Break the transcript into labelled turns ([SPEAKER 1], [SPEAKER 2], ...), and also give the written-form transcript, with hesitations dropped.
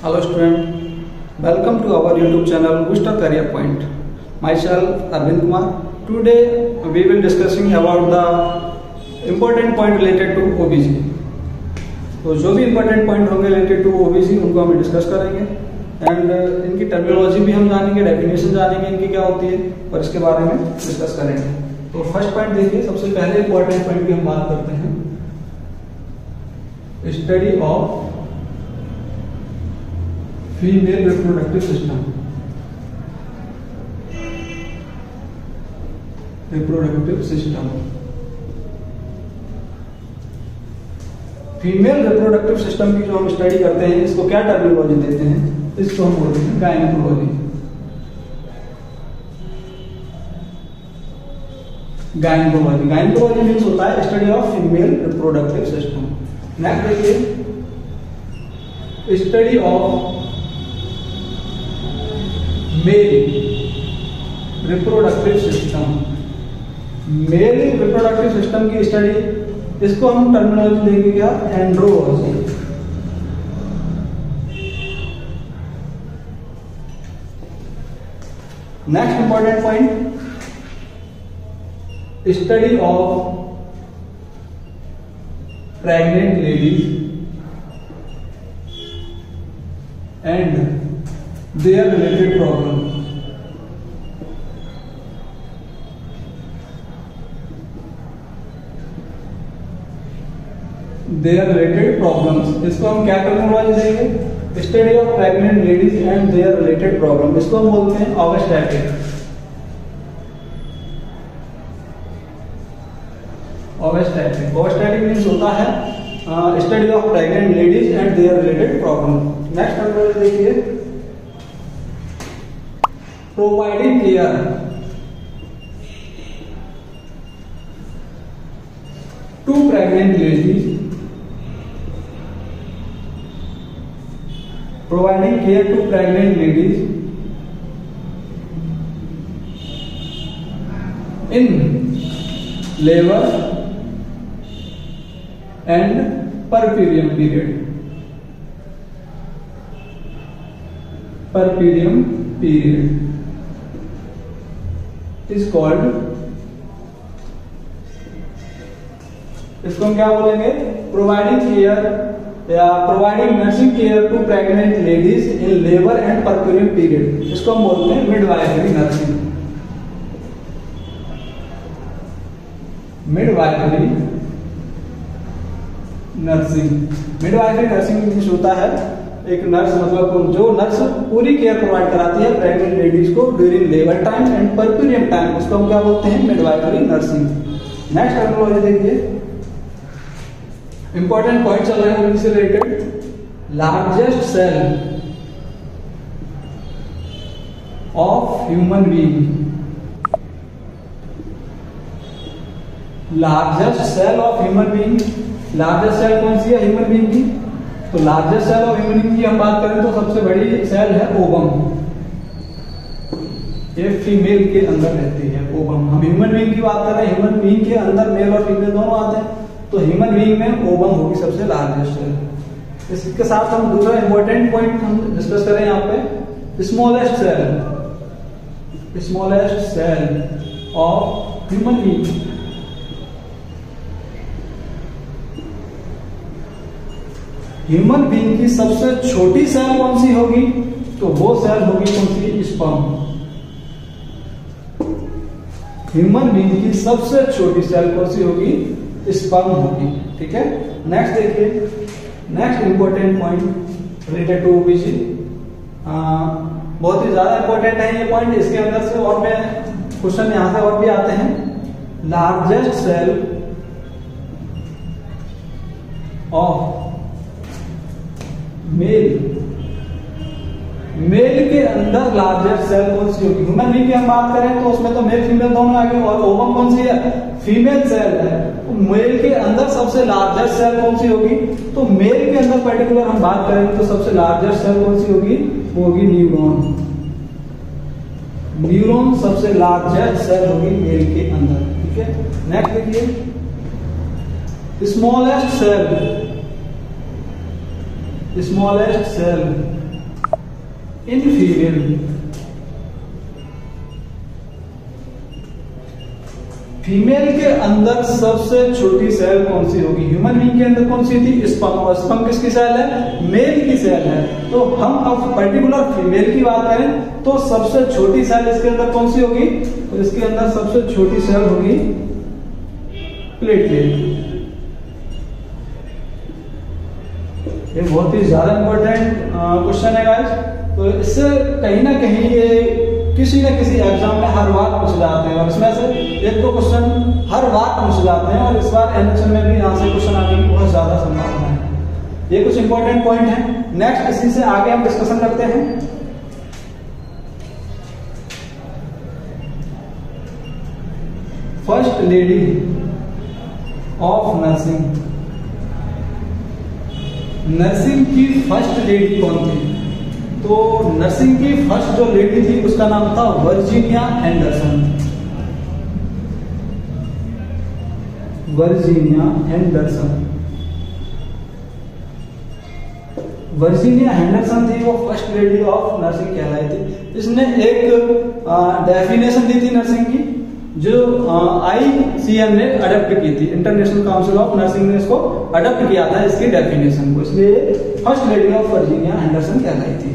[SPEAKER 1] Hello student, welcome to our YouTube channel Booster Career Point. Myself Arvind Kumar. Today we will discussing about the important point related to OBC. तो जो भी important point होंगे related to OBC उनको हम discuss करेंगे and इनकी terminology भी हम जानेंगे, डेफिनेशन जानेंगे इनकी क्या होती है और इसके बारे में डिस्कस करेंगे। तो फर्स्ट पॉइंट देखिए, सबसे पहले इंपॉर्टेंट पॉइंट की हम बात करते हैं, study of female reproductive system. Female reproductive system की जो हम स्टडी करते हैं इसको क्या टर्मिनोलॉजी देते हैं, इसको हम बोलते हैं गायनेकोलॉजी। गायनेकोलॉजी मीन्स होता है study of female reproductive system. Next देखिए, study of male reproductive system. Male reproductive system की स्टडी, इसको हम टर्मिनोलॉजी देंगे क्या, andrology. Next important point, study of pregnant ladies and their related problem. Their related problems, इसको हम क्या terminology देंगे, study of pregnant ladies and their related problem. इसको हम बोलते हैं ओबस्टेट्रिक। ओबस्टेट्रिक मीन्स होता है study of pregnant ladies and their related problem. Next terminology देखिए, providing care to pregnant ladies, providing care to pregnant ladies in labor and puerperium period. Puerperium period is called, इसको हम क्या बोलेंगे, providing care या providing nursing care to pregnant ladies in labour and puerperium period. इसको हम बोलते हैं midwifery nursing. Midwifery nursing means होता है एक नर्स, मतलब जो नर्स पूरी केयर प्रोवाइड कराती है प्रेग्नेंट लेडीज को during labour time and puerperium time, उसको हम क्या बोलते हैं, मिडवाइफरी नर्सिंग। नेक्स्ट टर्मिनोलॉजी देखिए, इंपॉर्टेंट पॉइंट चल रहे हैं उनसे रिलेटेड, largest cell of human being. Largest cell of human being, largest cell कौन सी है ह्यूमन बीइंग की, तो largest cell of human being की हम बात करें तो सबसे बड़ी सेल है ओवम। ये फीमेल के अंदर रहती है ओवम। हम ह्यूमन बीइंग की बात कर रहे हैं, ह्यूमन बीइंग के अंदर मेल और फीमेल दोनों आते हैं, तो ह्यूमन बीइंग में ओवम होगी सबसे लार्जेस्ट सेल। इसके साथ हम दूसरा इंपॉर्टेंट पॉइंट हम डिस्कस करें यहाँ पे, smallest cell of human being. Human being की सबसे छोटी सेल कौन सी होगी, तो वो सेल होगी कौन सी, स्पर्म। ह्यूमन बीइंग की सबसे छोटी सेल कौन सी होगी, स्पर्म होगी। ठीक है। नेक्स्ट देखिए, next important point related to OBC, बहुत ही ज्यादा इंपॉर्टेंट है ये पॉइंट। इसके अंदर से और में क्वेश्चन यहां से और भी आते हैं, लार्जेस्ट सेल ऑफ मेल के अंदर लार्जेस्ट सेल कौन सी होगी। ह्यूमन बीइंग की हम बात करें तो उसमें तो मेल फीमेल दोनों आ गए, और ओवम कौन सी है, फीमेल सेल है। तो मेल के अंदर सबसे लार्जेस्ट सेल कौन सी होगी, तो मेल के अंदर पर्टिकुलर हम बात करें तो सबसे लार्जेस्ट सेल कौन सी होगी, वो होगी न्यूरॉन। न्यूरॉन सबसे लार्जेस्ट सेल होगी मेल के अंदर। ठीक है। नेक्स्ट देखिए, smallest cell in female, female के अंदर सबसे छोटी सेल कौन सी होगी? ह्यूमन बीइंग के अंदर कौन सी थी? स्पर्म, और स्पर्म किसकी सेल है? मेल की सेल है। तो हम अब पर्टिकुलर फीमेल की बात करें तो सबसे छोटी सेल इसके अंदर कौन सी होगी? तो इसके अंदर सबसे छोटी सेल होगी प्लेटलेट। ये बहुत ही ज्यादा इंपॉर्टेंट क्वेश्चन है गाइस। तो इससे कहीं ना कहीं ये किसी न किसी एग्जाम में हर बार पूछ जाते हैं, और इसमें से एक दो क्वेश्चन हर बार पूछ जाते हैं, और इस बार एनएचएम में भी यहाँ से क्वेश्चन आने की बहुत ज्यादा संभावना है। ये कुछ इंपॉर्टेंट पॉइंट है। नेक्स्ट इसी से आगे हम डिस्कशन करते हैं। First lady of nursing, nursing की फर्स्ट लेडी कौन थी? तो नर्सिंग की फर्स्ट जो लेडी थी उसका नाम था Virginia Anderson. Virginia Anderson, Virginia Anderson थी वो फर्स्ट लेडी ऑफ नर्सिंग कहलाई थी। इसने एक डेफिनेशन दी थी नर्सिंग की, जो ICM ने अडॉप्ट की थी, इंटरनेशनल काउंसिल ऑफ नर्सिंग ने इसको अडॉप्ट किया था इसकी डेफिनेशन को, इसलिए first lady of Virginia Anderson कहलाई थी।